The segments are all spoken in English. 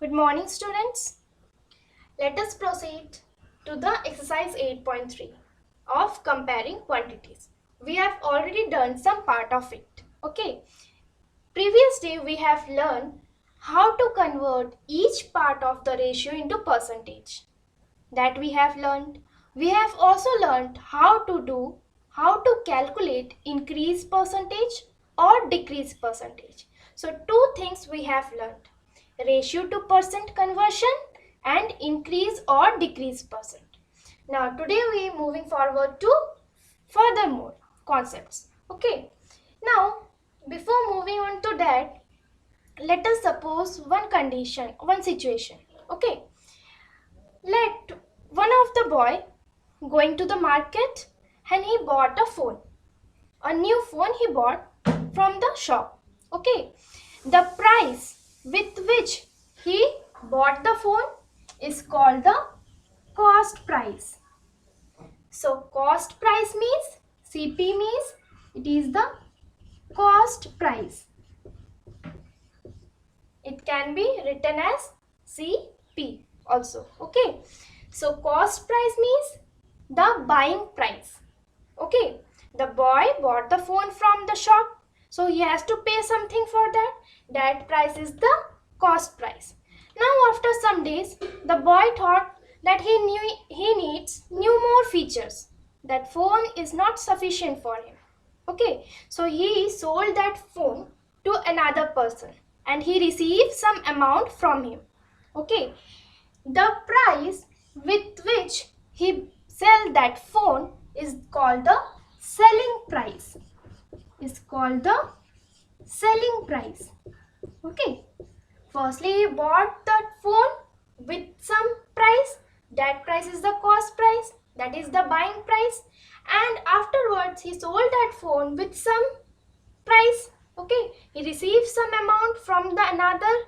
Good morning, students. Let us proceed to the exercise 8.3 of comparing quantities. We have already done some part of it. Okay. Previous day we have learned how to convert each part of the ratio into percentage. That we have learned. We have also learned how to calculate increase percentage or decrease percentage. So two things we have learned: ratio to percent conversion and increase or decrease percent. Now today we are moving forward to furthermore concepts. Okay. Now before moving on to that, let us suppose one situation. Okay. Let one of the boy going to the market and he bought a phone. A new phone he bought from the shop. Okay. The price with which he bought the phone is called the cost price. So cost price means CP means it is the cost price. It can be written as CP also. Okay. So cost price means the buying price. Okay. The boy bought the phone from the shop, so he has to pay something for that. That price is the cost price. Now after some days, the boy thought that he needs more features. That phone is not sufficient for him. Okay. So he sold that phone to another person and he received some amount from him. Okay. The price with which he sell that phone is called the selling price. Is called the selling price. Okay. Firstly, he bought that phone with some price. That price is the cost price. That is the buying price. And afterwards, he sold that phone with some price. Okay. He received some amount from the another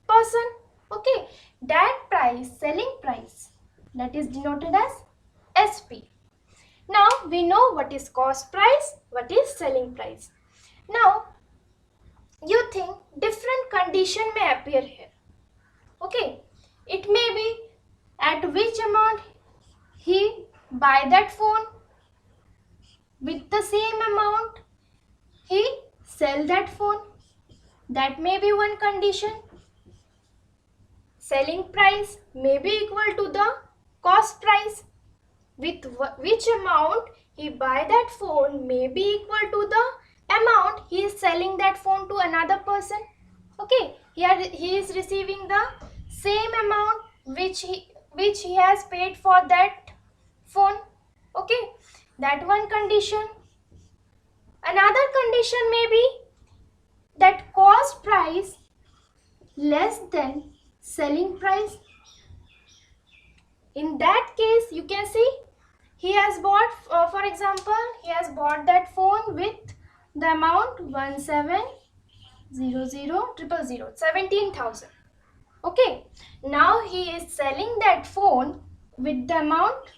person. Okay. That price, selling price, that is denoted as SP. Now we know what is cost price, what is selling price. Now you think different condition may appear here. Okay. It may be at which amount he buy that phone, with the same amount he sell that phone. That may be one condition. Selling price may be equal to the cost price. With which amount he buy that phone may be equal to the amount he is selling that phone to another person. Okay, here he is receiving the same amount which he has paid for that phone. Okay, that one condition. Another condition may be that cost price less than selling price. In that case, you can see he has bought, for example, he has bought that phone with the amount 17,000. Okay. Now he is selling that phone with the amount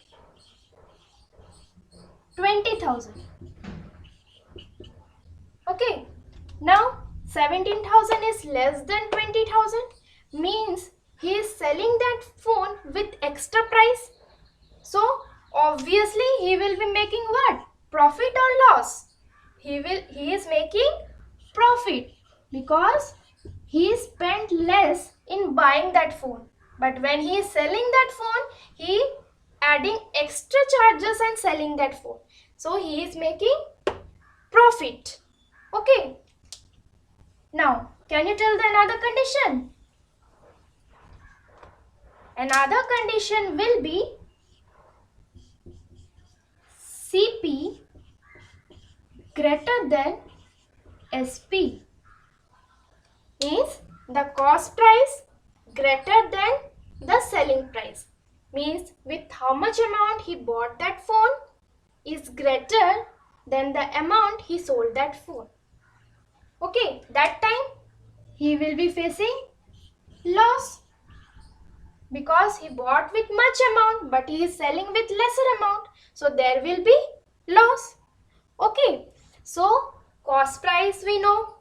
20,000. Okay. Now 17,000 is less than 20,000, means he is selling that phone with extra price. So obviously he will be making what? Profit or loss? He is making profit because he spent less in buying that phone. But when he is selling that phone, he adding extra charges and selling that phone. So he is making profit. Okay. Now, can you tell the another condition? Another condition will be CP greater than SP. Means the cost price greater than the selling price. Means with how much amount he bought that phone is greater than the amount he sold that phone. Okay, that time he will be facing loss because he bought with much amount but he is selling with lesser amount. So there will be loss. Okay, so cost price we know,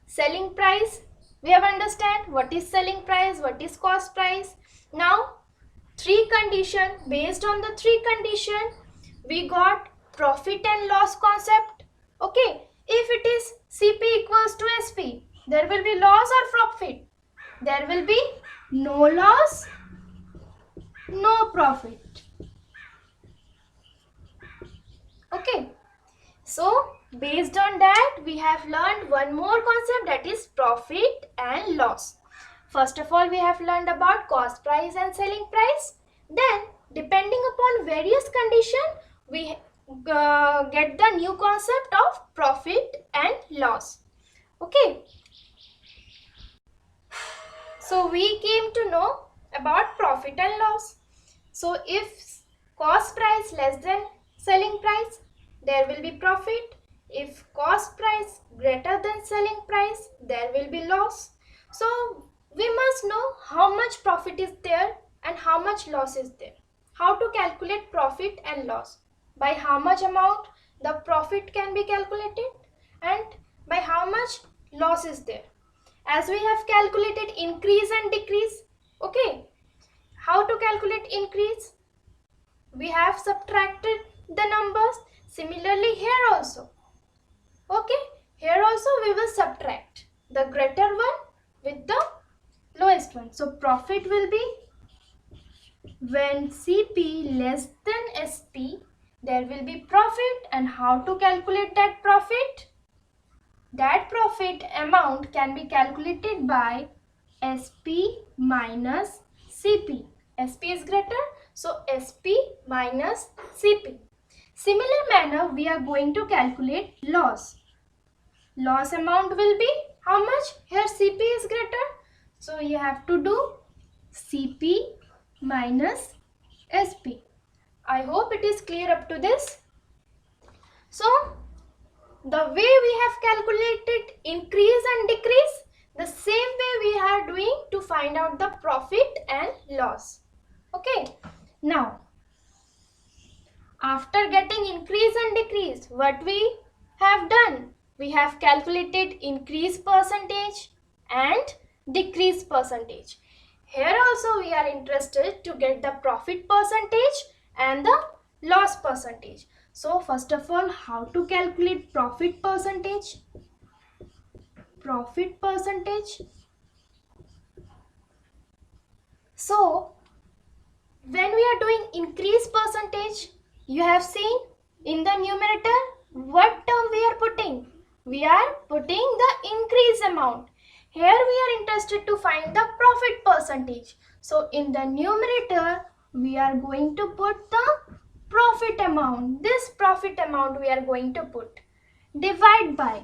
selling price We have understand what is selling price, what is cost price. Now, three condition, based on the three condition, we got profit and loss concept. Okay, if it is CP equals to SP, there will be loss or profit? There will be no loss, no profit. Okay, so based on that, we have learned one more concept, that is profit and loss. First of all, we have learned about cost price and selling price. Then, depending upon various conditions, we get the new concept of profit and loss. Okay. So, we came to know about profit and loss. So, if cost price less than selling price, there will be profit. If cost price greater than selling price, there will be loss. So, we must know how much profit is there and how much loss is there. How to calculate profit and loss. By how much amount the profit can be calculated and by how much loss is there. As we have calculated increase and decrease. Okay. How to calculate increase? We have subtracted the numbers. Similarly here also. Okay. Here also we will subtract the greater one with the lowest one. So profit will be when CP less than SP, there will be profit. And how to calculate that profit? That profit amount can be calculated by SP minus CP. SP is greater, so SP minus CP. Similar manner, we are going to calculate loss. Loss amount will be how much? Here CP is greater, so you have to do CP minus SP. I hope it is clear up to this. So, the way we have calculated increase and decrease, the same way we are doing to find out the profit and loss. Okay. Now, after getting increase and decrease, what we have done? We have calculated increase percentage and decrease percentage. Here also we are interested to get the profit percentage and the loss percentage. So first of all, how to calculate profit percentage? Profit percentage. So when we are doing increase percentage, you have seen in the numerator what term we are putting? We are putting the increase amount. Here we are interested to find the profit percentage. So in the numerator, we are going to put the profit amount. This profit amount we are going to put. Divide by.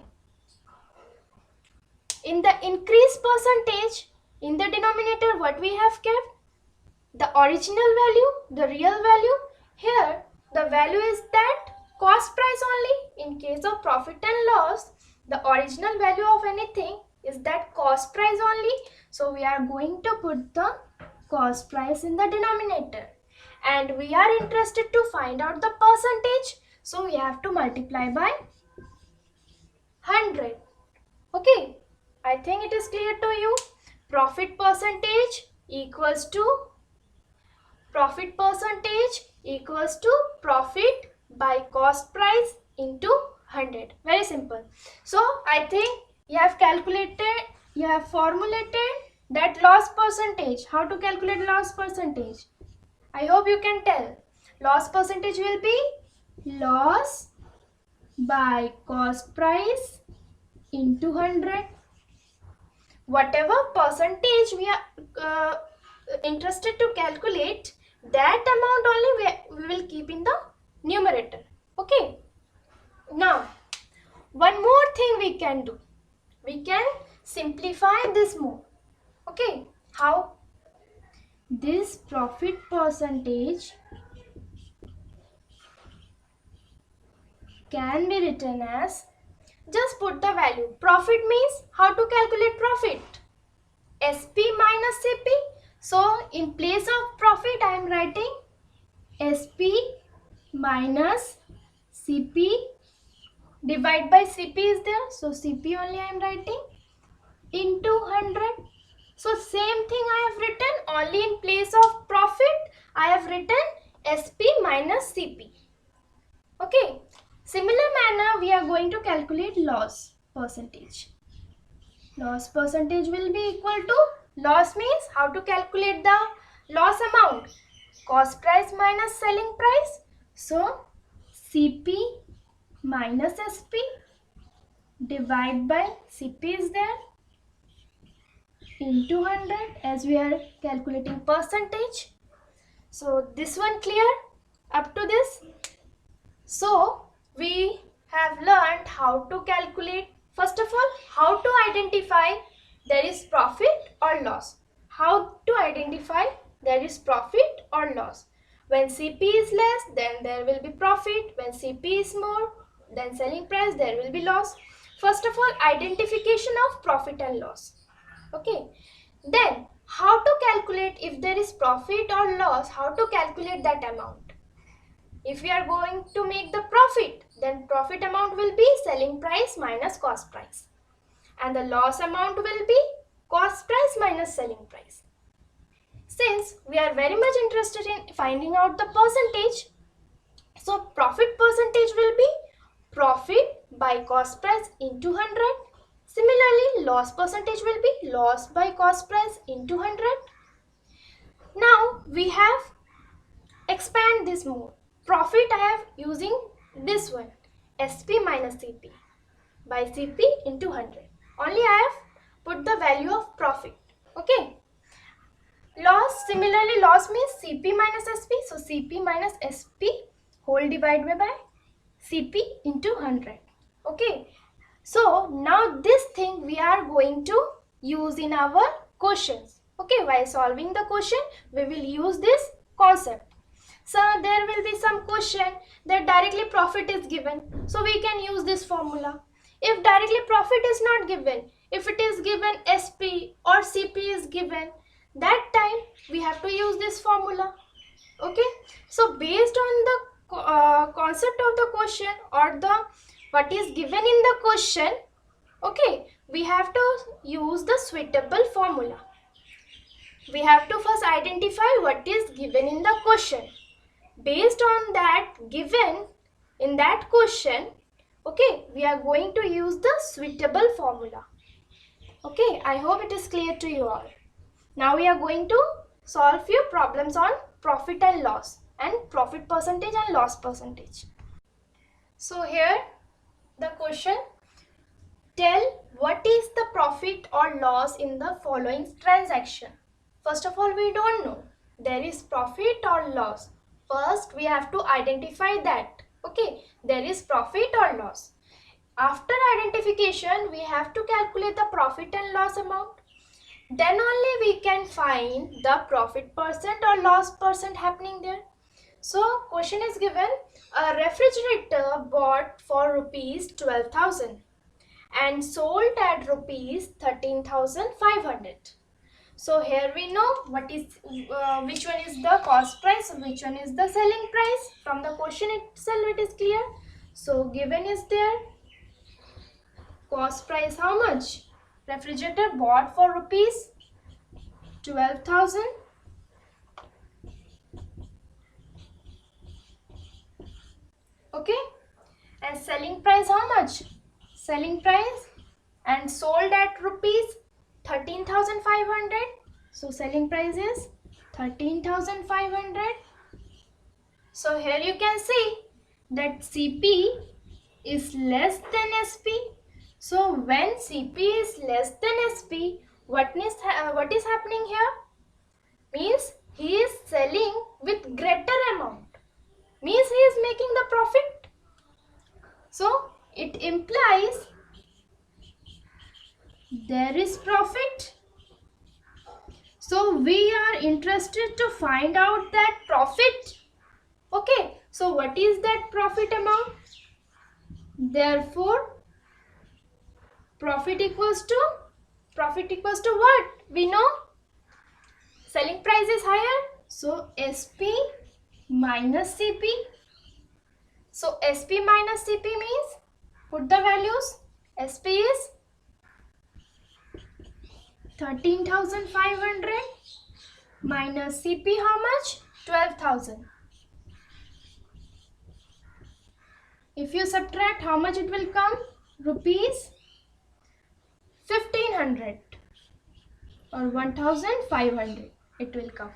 In the increase percentage, in the denominator, what we have kept? The original value, the real value. Here, the value is that cost price only. In case of profit and loss, the original value of anything is that cost price only. So, we are going to put the cost price in the denominator. And we are interested to find out the percentage. So, we have to multiply by 100. Okay. I think it is clear to you. Profit percentage equals to profit by cost price into 100. Very simple. So I think you have formulated that loss percentage. How to calculate loss percentage? I hope you can tell. Loss percentage will be loss by cost price into 100. Whatever percentage we are interested to calculate, that amount only we will keep in the numerator. Okay. Now, one more thing we can do. We can simplify this more. Okay. How? This profit percentage can be written as, just put the value. Profit means how to calculate profit? SP minus CP. So, in place of profit, I am writing SP minus CP. Divide by CP is there. So, CP only I am writing. into 100. So same thing I have written, only in place of profit I have written SP minus CP. Okay. Similar manner we are going to calculate loss percentage. Loss percentage will be equal to, loss means how to calculate the loss amount, cost price minus selling price. So CP minus SP divide by CP is there into 100 as we are calculating percentage. So this one clear up to this? So we have learned how to calculate, first of all, how to identify there is profit or loss. How to identify there is profit or loss. When CP is less, then there will be profit. When CP is more, then selling price, there will be loss. First of all, identification of profit and loss. Okay. Then how to calculate if there is profit or loss, how to calculate that amount. If we are going to make the profit, then profit amount will be selling price minus cost price. And the loss amount will be cost price minus selling price. Since we are very much interested in finding out the percentage, so profit percentage will be profit by cost price into 100. Similarly, loss percentage will be loss by cost price into 100. Now we have expand this more. Profit I have using this one, SP minus CP by CP into 100. Only I have put the value of profit. Okay. Loss, similarly loss means CP minus SP. So CP minus SP whole divided by CP into 100. Okay. So now this thing we are going to use in our questions. Okay. While solving the question, we will use this concept. So there will be some question that directly profit is given. So we can use this formula. If directly profit is not given, if it is given SP or CP is given, that time we have to use this formula. Okay. So based on the concept of the question or the what is given in the question, okay, we have to use the suitable formula. We have to first identify what is given in the question. Based on that given in that question, okay, we are going to use the suitable formula. Okay, I hope it is clear to you all. Now we are going to solve few problems on profit and loss and profit percentage and loss percentage. So here the question, tell what is the profit or loss in the following transaction. First of all, we don't know there is profit or loss. First, we have to identify that. Okay, there is profit or loss. After identification, we have to calculate the profit and loss amount. Then only we can find the profit percent or loss percent happening there. So, question is given, a refrigerator bought for rupees 12,000 and sold at rupees 13,500. So here we know what is which one is the cost price, which one is the selling price. From the question itself it is clear. So given is there cost price how much? Refrigerator bought for rupees 12,000. Okay. And selling price how much? Selling price and sold at rupees 13,500. So selling price is 13,500. So here you can see that CP is less than SP. So when CP is less than SP, what is happening here? Means he is selling with greater amount. Means he is making the profit. So it implies there is profit. So we are interested to find out that profit. Okay. So what is that profit amount? Therefore, profit equals to what? We know selling price is higher. So SP minus CP. So SP minus CP means put the values. SP is 13,500 minus CP how much? 12,000. If you subtract, how much it will come? Rupees 1,500 or 1,500 it will come.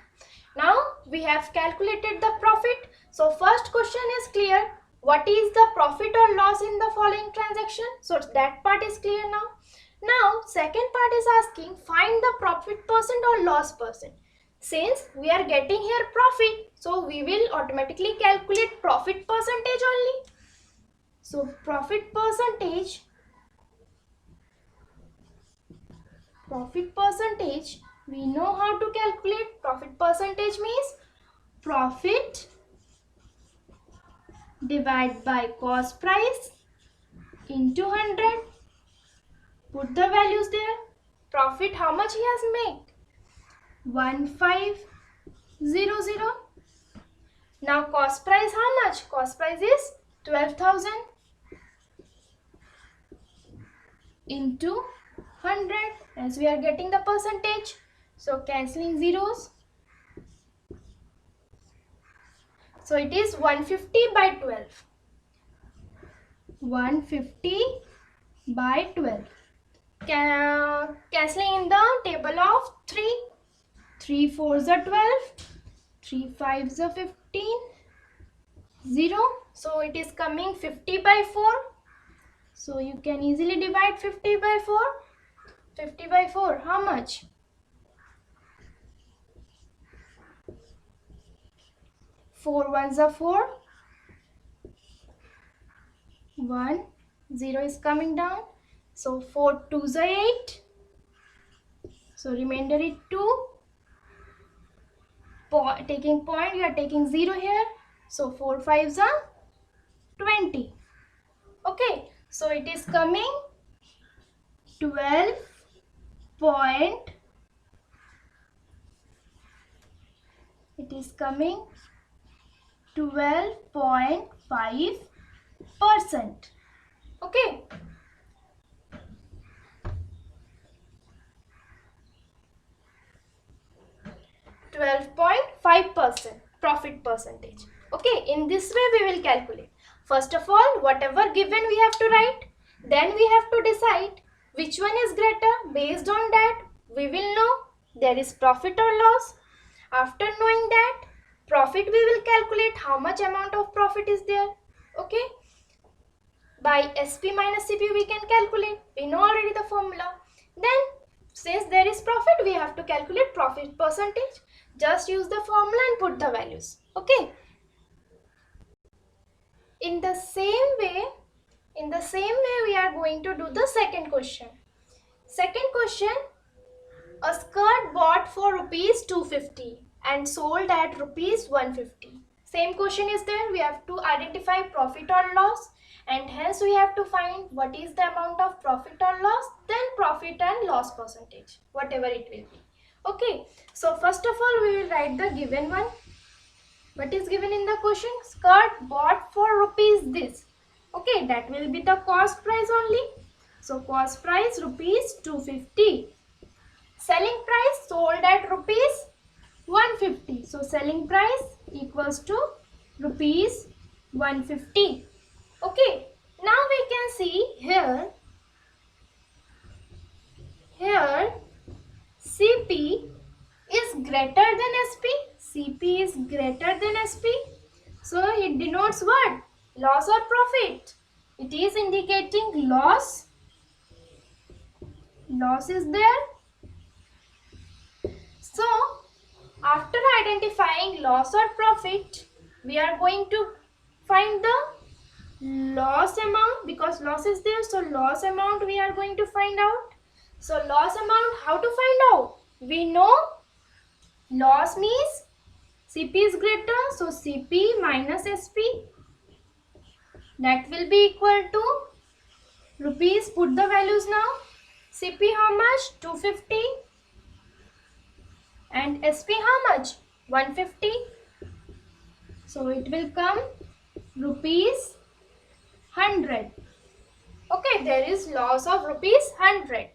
Now we have calculated the profit. So first question is clear. What is the profit or loss in the following transaction? So that part is clear now. Now second part is asking find the profit percent or loss percent. Since we are getting here profit, so we will automatically calculate profit percentage only. So profit percentage, we know how to calculate. Profit percentage means profit divided by cost price into 100. Put the values there. Profit how much he has made? 1,500. Now cost price how much? Cost price is 12,000 into 100 as we are getting the percentage. So cancelling zeros. So it is 150 by 12. 150 by 12. Cancelling in the table of 3. 3 4s are 12. 3 5s are 15. 0. So it is coming 50 by 4. So you can easily divide 50 by 4. 50 by 4, how much? 4 ones are 4. 1, 0 is coming down. So 4 2s are 8. So remainder is 2. Taking point, we are taking 0 here. So 4 5s are 20. Okay, so it is coming 12 point. It is coming 12.5%. Okay. 12.5% profit percentage. Okay, in this way we will calculate. First of all, whatever given we have to write. Then we have to decide which one is greater. Based on that, we will know there is profit or loss. After knowing that, profit we will calculate how much amount of profit is there. Okay. By SP minus CP we can calculate. We know already the formula. Then since there is profit, we have to calculate profit percentage. Just use the formula and put the values. Okay. In the same way we are going to do the second question. Second question, a skirt bought for rupees 250 and sold at rupees 150. Same question is there. We have to identify profit or loss, and hence we have to find what is the amount of profit or loss, then profit and loss percentage, whatever it will be. Okay, so first of all we will write the given one. What is given in the question? Skirt bought for rupees this. Okay, that will be the cost price only. So cost price rupees 250. Selling price sold at rupees 150. So selling price equals to rupees 150. Okay, now we can see here CP is greater than SP. CP is greater than SP. So it denotes what? Loss or profit. It is indicating loss. Loss is there. So after identifying loss or profit, we are going to find the loss amount, because loss is there. So loss amount we are going to find out. So loss amount, how to find out? We know loss means CP is greater. So CP minus SP, that will be equal to rupees. Put the values now. CP how much? 250. And SP how much? 150. So it will come rupees 100. Okay, there is loss of rupees 100.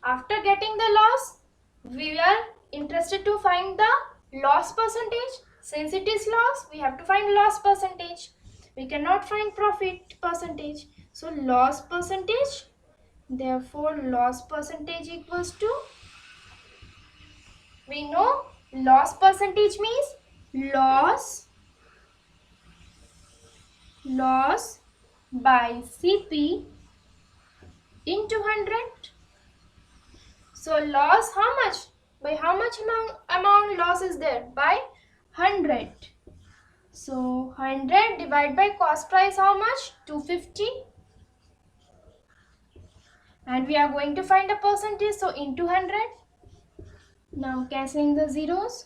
After getting the loss, we are interested to find the loss percentage. Since it is loss, we have to find loss percentage. We cannot find profit percentage. So loss percentage, therefore loss percentage equals to, we know loss percentage means loss by CP into 100. So loss how much? By how much amount loss is there? By 100. So 100 divided by cost price how much? 250. And we are going to find a percentage, so into 100. Now cancelling the zeros.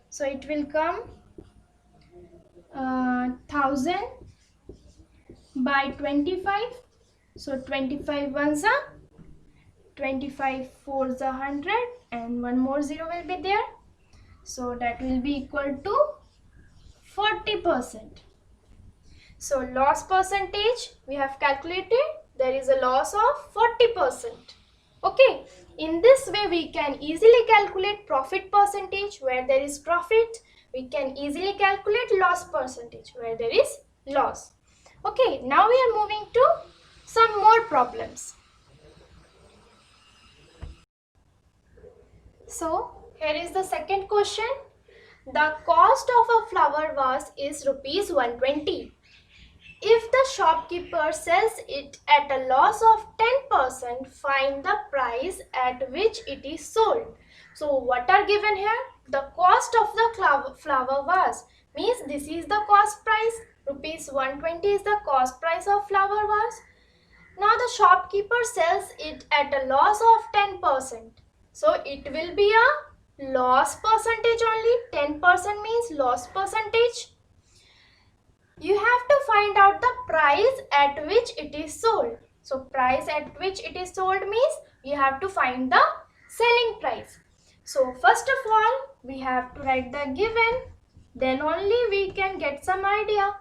So it will come 1000 by 25. So 25 ones are 25 fours are 100 and one more zero will be there. So that will be equal to 40%. So loss percentage we have calculated, there is a loss of 40%. Okay, in this way we can easily calculate profit percentage. Where there is profit, we can easily calculate loss percentage where there is loss. Okay, now we are moving to some more problems. So here is the second question. The cost of a flower vase is rupees 120. If the shopkeeper sells it at a loss of 10%, find the price at which it is sold. So what are given here? The cost of the flower vase means this is the cost price. Rupees 120 is the cost price of flower vase. Now the shopkeeper sells it at a loss of 10%. So it will be a loss percentage only. 10% means loss percentage. You have to find out the price at which it is sold. So price at which it is sold means you have to find the selling price. So first of all, we have to write the given. Then only we can get some idea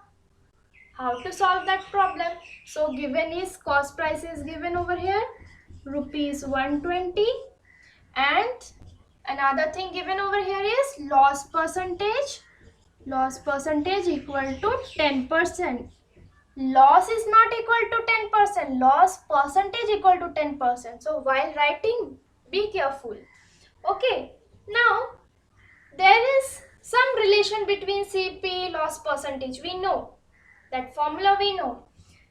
how to solve that problem. So given is cost price is given over here, rupees 120, and another thing given over here is loss percentage. Loss percentage equal to 10%. Loss is not equal to 10%. Loss percentage equal to 10%. So while writing, be careful. Okay. Now, there is some relation between CP loss percentage. We know. That formula we know.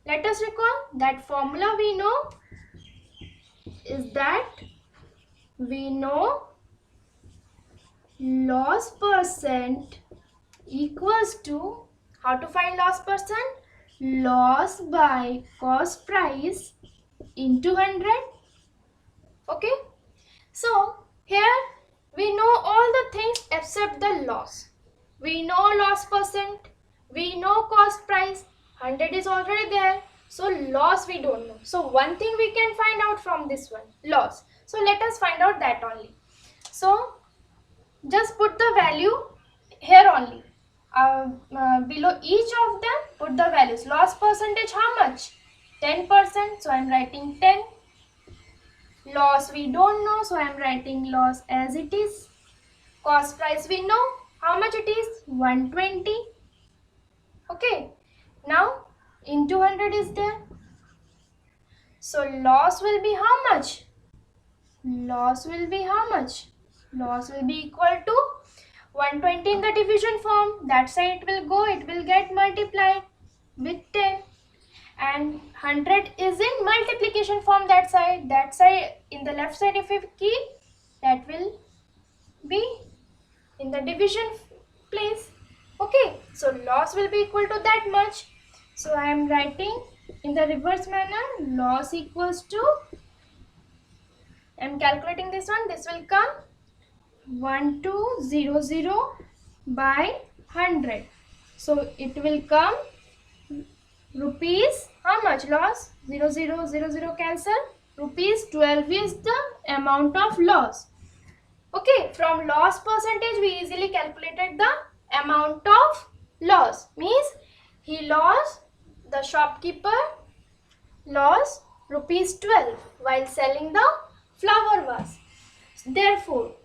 Let us recall that formula we know is that we know loss percent equals to, how to find loss percent? Loss by cost price into 100. Okay. So here we know all the things except the loss. We know loss percent. We know cost price. 100 is already there. So loss we don't know. So one thing we can find out from this one, loss. So let us find out that only. So just put the value here only. Below each of them put the values. Loss percentage how much? 10%. So I am writing 10. Loss we don't know. So I am writing loss as it is. Cost price we know. How much it is? 120. Okay. Now into 100 is there. So loss will be how much? Loss will be how much? Loss will be equal to 120 in the division form. That side it will go, it will get multiplied with 10. And 100 is in multiplication form that side. That side, in the left side if we keep, that will be in the division place. Okay, so loss will be equal to that much. So I am writing in the reverse manner, loss equals to, I am calculating this one, this will come 1200 by 100. So it will come rupees, how much loss? 0000 cancel. Rupees 12 is the amount of loss. Okay, from loss percentage we easily calculated the amount of loss. Means he lost, the shopkeeper lost rupees 12 while selling the flower vase. Therefore,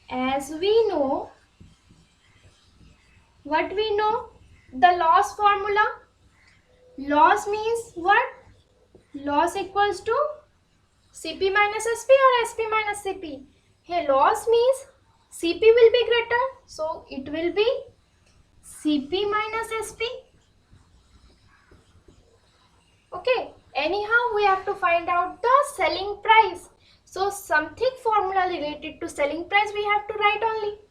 as we know, what we know, the loss formula. Loss means what? Loss equals to Cp minus Sp or Sp minus Cp. Here loss means Cp will be greater, so it will be Cp minus Sp. Okay, anyhow we have to find out the selling price. So something formula related to selling price we have to write only.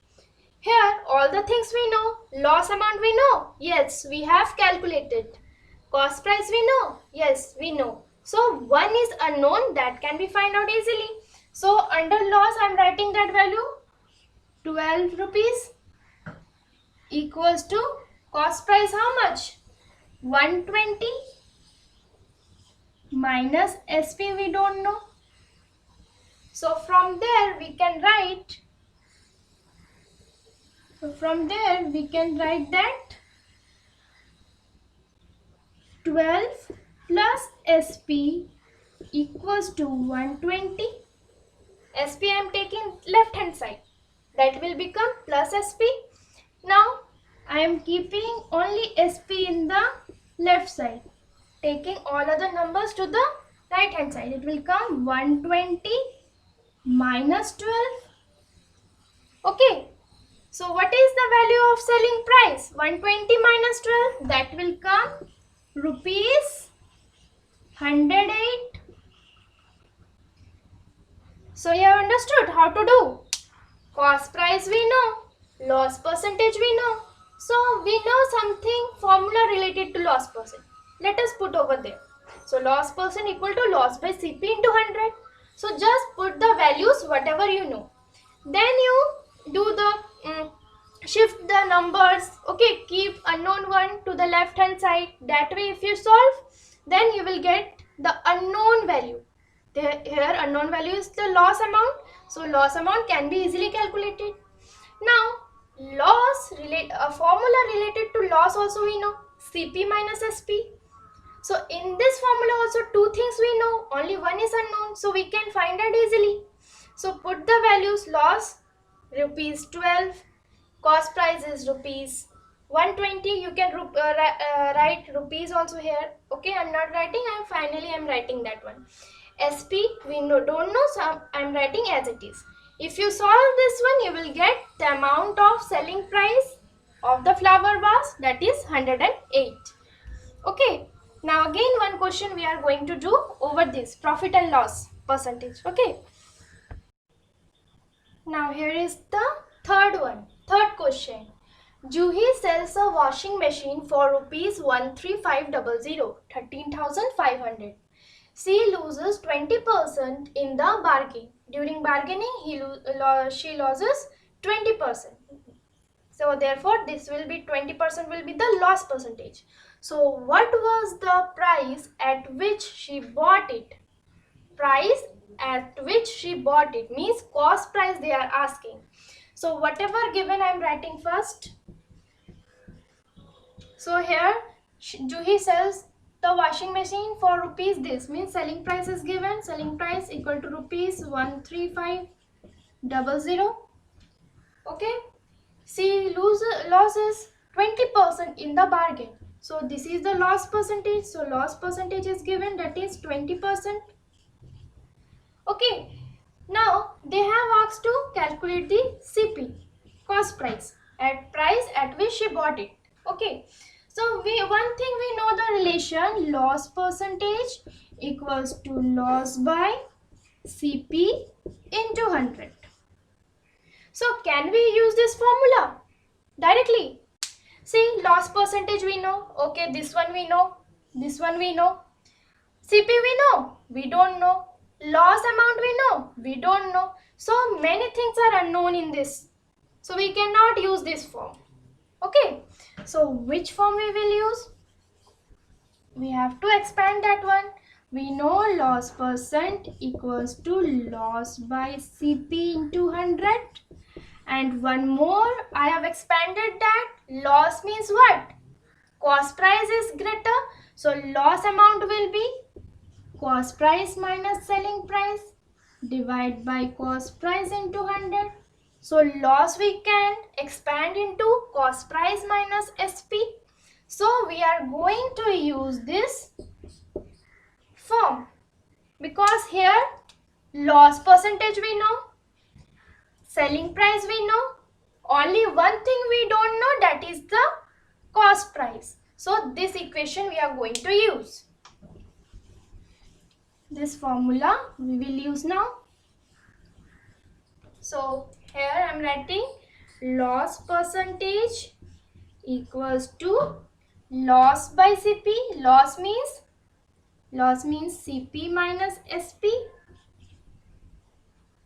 Here all the things we know. Loss amount we know. Yes, we have calculated. Cost price we know. Yes, we know. So one is unknown, that can be found out easily. So under loss I am writing that value 12 rupees equals to cost price how much? 120 minus SP we don't know. So from there we can write that 12 plus SP equals to 120. SP I am taking left hand side, that will become plus SP. Now I am keeping only SP in the left side, taking all other numbers to the right hand side. It will come 120 minus 12. Okay, so what is the value of selling price? 120 minus 12, that will come rupees 108. So you have understood how to do. Cost price we know, loss percentage we know. So we know something formula related to loss percent. Let us put over there. So loss percent equal to loss by Cp into 100. So just put the values whatever you know. Then you do the shift the numbers. Okay, keep unknown one to the left hand side. That way if you solve, then you will get the unknown value. Here unknown value is the loss amount. So loss amount can be easily calculated. Now a formula related to loss also we know, Cp minus Sp. So in this formula also two things we know, only one is unknown, so we can find it easily. So put the values. Loss rupees 12, cost price is rupees 120. You can write rupees also here. Okay, I'm not writing, I'm writing that one. SP we don't know, so I'm writing as it is. If you solve this one, you will get the amount of selling price of the flower vase, that is 108. Okay, now again one question we are going to do over this profit and loss percentage. Okay, now here is the third question. Juhi sells a washing machine for rupees 13500, 13,500. She loses 20% in the bargain. During bargaining, she loses 20%. So therefore, this will be 20% will be the loss percentage. So what was the price at which she bought it? Price at which she bought it means cost price they are asking. So whatever given, I am writing first. So here Juhi sells the washing machine for rupees this, means selling price is given. Selling price equal to rupees 13500. Okay, she loses 20% in the bargain. So this is the loss percentage. So loss percentage is given, that is 20%. Okay, now they have asked to calculate the CP, cost price at which she bought it. Okay, so one thing we know the relation, loss percentage equals to loss by Cp into 100. So can we use this formula directly? See, loss percentage we know. Okay, this one we know. This one we know. Cp we know. We don't know. Loss amount we know. We don't know. So many things are unknown in this. So we cannot use this form. Okay. So which form we will use? We have to expand that one. We know loss percent equals to loss by Cp into 100. And one more, I have expanded that. Loss means what? Cost price is greater. So loss amount will be cost price minus selling price, divide by cost price into 100. So loss we can expand into cost price minus SP. So we are going to use this form because here loss percentage we know, selling price we know, only one thing we don't know, that is the cost price. So this equation we are going to use. This formula we will use now. So here I am writing loss percentage equals to loss by CP. Loss means CP minus SP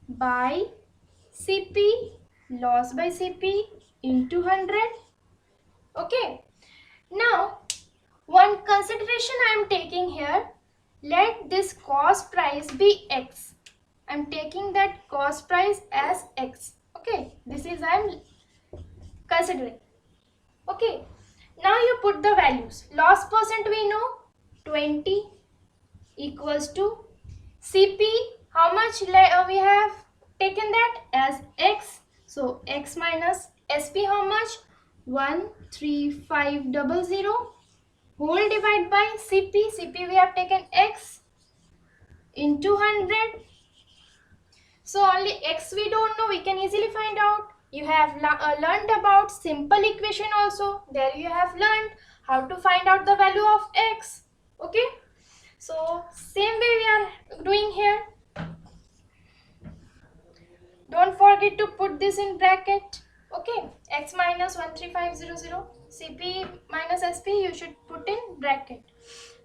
by CP, loss by CP into 100. Okay. Now one consideration I am taking here, let this cost price be X. I am taking that cost price as X. Okay, this is I am considering. Okay, now you put the values. Loss percent we know 20 equals to CP. How much we have taken that as X. So X minus SP how much? 13500 whole divide by CP. CP we have taken X into 100. So only X we don't know, we can easily find out. You have learned about simple equation also. There you have learned how to find out the value of X. Okay. So same way we are doing here. Don't forget to put this in bracket. Okay. X minus 13500. CP minus SP you should put in bracket.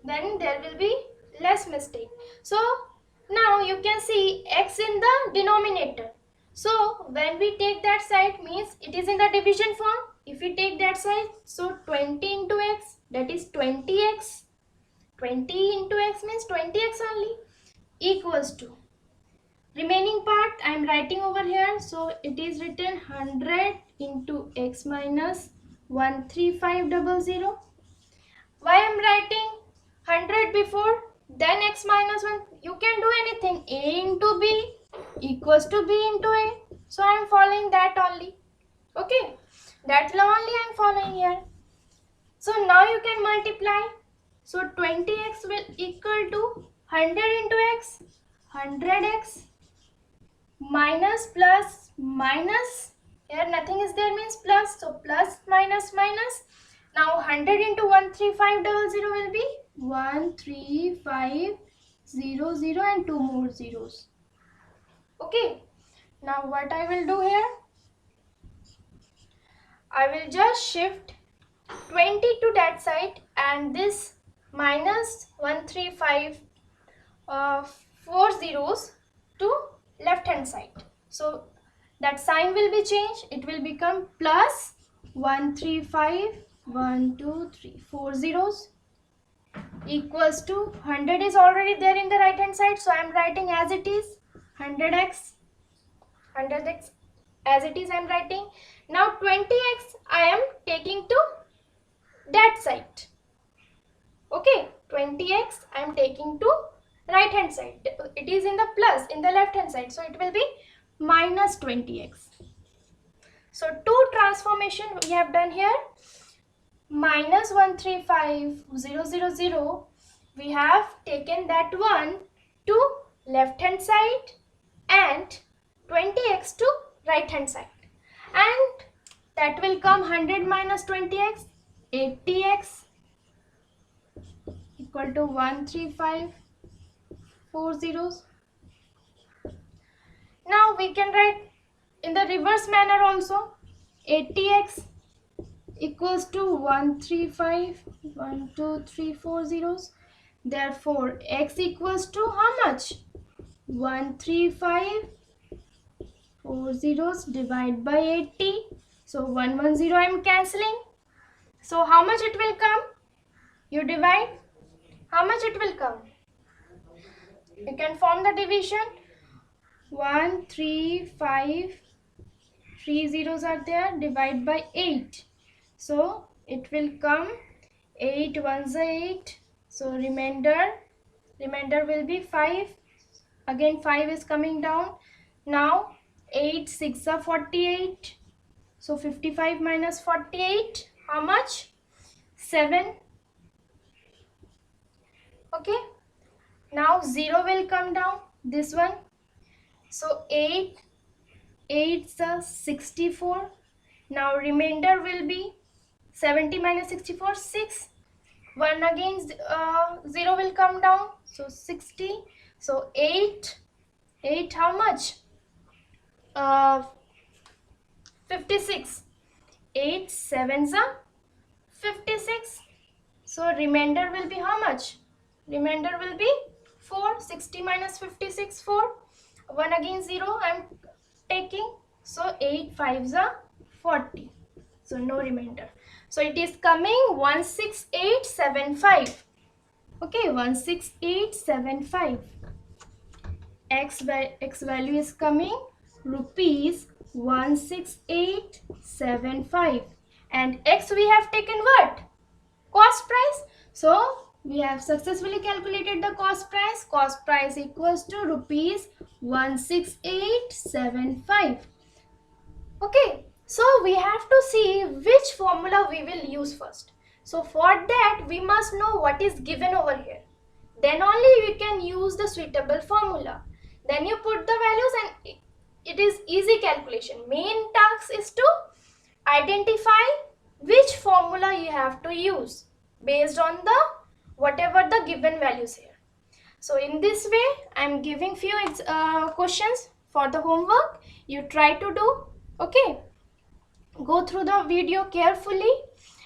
Then there will be less mistake. So now you can see X in the denominator. So when we take that side means it is in the division form. If we take that side, so 20 into X, that is 20X. 20 into X means 20X only, equals to remaining part I am writing over here. So it is written 100 into X minus 13500. Why I am writing 100 before then X minus 1? You can do anything. A into B equals to B into A. So I am following that only. Okay. That law only I am following here. So now you can multiply. So 20X will equal to 100 into X. 100X minus plus minus. Here nothing is there means plus. So plus minus minus. Now 100 into 13500 will be 13500 and 2 more zeros. Okay. Now what I will do here? I will just shift 20 to that side and this minus 135 4 zeros to left hand side. So that sign will be changed. It will become plus 135 1 2 3 4 zeros equals to 100 is already there in the right hand side. So I am writing as it is 100x as it is I am writing. Now 20x I am taking to that side. Okay, 20x I am taking to right hand side. It is in the plus in the left hand side. So it will be minus 20x. So two transformation we have done here. Minus 135,000, we have taken that one to left hand side and 20x to right hand side, and that will come 100 minus 20x, 80x equal to 13540. Now we can write in the reverse manner also. 80x equals to 135 1 2 3 4 zeros. Therefore x equals to how much? 135 4 zeros divide by 80. So 110 I am cancelling. So how much it will come? You divide. How much it will come? You can form the division. 1 3 5 3 zeros are there. Divide by 8. So it will come 8 ones are 8. So remainder remainder will be 5. Again 5 is coming down. Now 8 6 are 48. So 55 minus 48, how much? 7. Okay. Now 0 will come down, this one. So 8 8's are 64. Now remainder will be 70 minus 64, 6. 1 again, 0 will come down, so 60. So 8 how much? 56. 8 7's are 56. So remainder will be how much? Remainder will be 4. 60 minus 56, 4. 1 again 0 I am taking. So 8 5's are 40. So no remainder. So it is coming 16875. Okay, 16875. X value is coming rupees 16875. And X we have taken what? Cost price. So we have successfully calculated the cost price. Cost price equals to rupees 16875. Okay, so we have to see which formula we will use first. So for that we must know what is given over here. Then only we can use the suitable formula. Then you put the values and it is easy calculation. Main task is to identify which formula you have to use based on the whatever the given values here. So in this way I am giving few questions for the homework. You try to do. Okay, go through the video carefully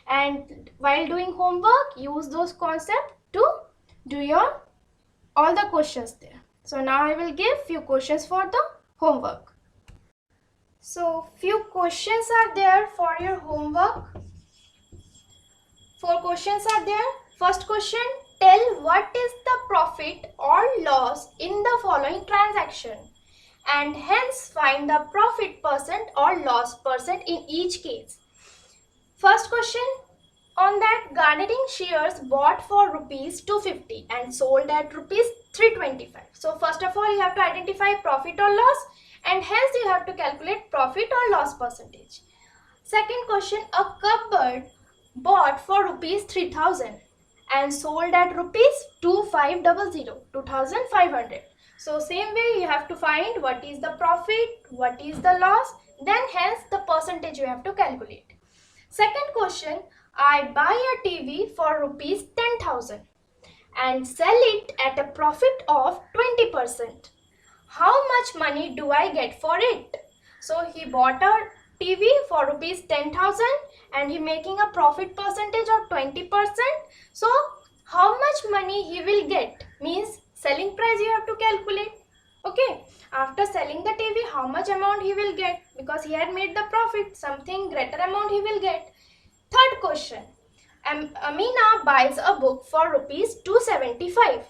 and while doing homework use those concepts to do your all the questions there. So now I will give few questions for the homework. So few questions are there for your homework. 4 questions are there. First question, tell what is the profit or loss in the following transaction and hence find the profit percent or loss percent in each case. First question on that, garnering shares bought for rupees 250 and sold at rupees 325. So first of all you have to identify profit or loss and hence you have to calculate profit or loss percentage. Second question, a cupboard bought for rupees 3000 and sold at rupees 2500. So same way you have to find what is the profit, what is the loss, then hence the percentage you have to calculate. Second question, I buy a TV for rupees 10,000 and sell it at a profit of 20%. How much money do I get for it? So he bought a TV for rupees 10,000 and he making a profit percentage of 20%. So how much money he will get means selling price you have to calculate. Okay, after selling the TV how much amount he will get, because he had made the profit, something greater amount he will get. Third question, Amina buys a book for rupees 275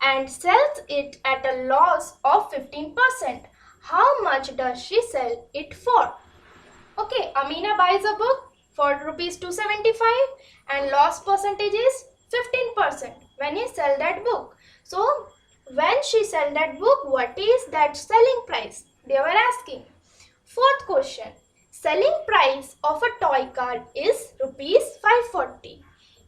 and sells it at a loss of 15%. How much does she sell it for? Okay, Amina buys a book for rupees 275 and loss percentage is 15% when he sell that book. So when she sell that book, what is that selling price? They were asking. Fourth question, selling price of a toy car is rupees 540.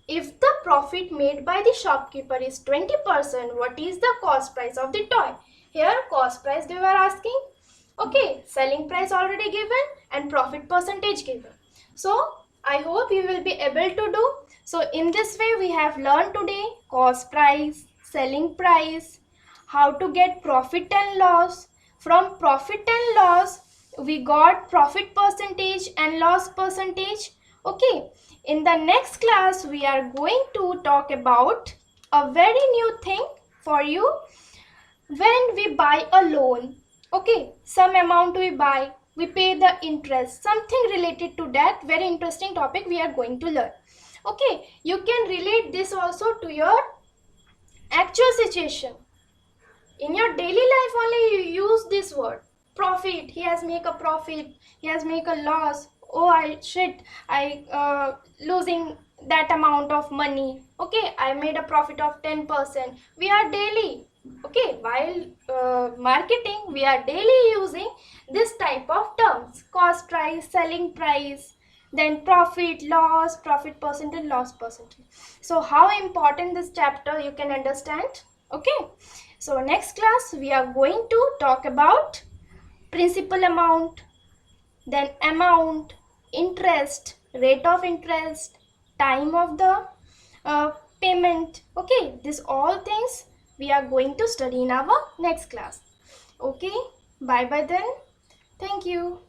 If the profit made by the shopkeeper is 20%, what is the cost price of the toy? Here cost price they were asking. Okay, selling price already given and profit percentage given. So I hope you will be able to do. So in this way we have learned today cost price, selling price, how to get profit and loss. From profit and loss we got profit percentage and loss percentage. Okay, in the next class we are going to talk about a very new thing for you. When we buy a loan, okay, some amount we buy, we pay the interest, something related to that very interesting topic we are going to learn. Okay, you can relate this also to your actual situation. In your daily life only you use this word profit. He has make a profit, he has make a loss. Oh I losing that amount of money. Okay, I made a profit of 10%. We are daily, okay, while marketing, we are daily using this type of terms: cost price, selling price, then profit, loss, profit percentage, loss percentage. So how important this chapter you can understand. Okay, so next class we are going to talk about principal amount, then amount, interest, rate of interest, time of the uh, payment. Okay, this all things we are going to study in our next class. Okay, bye bye then. Thank you.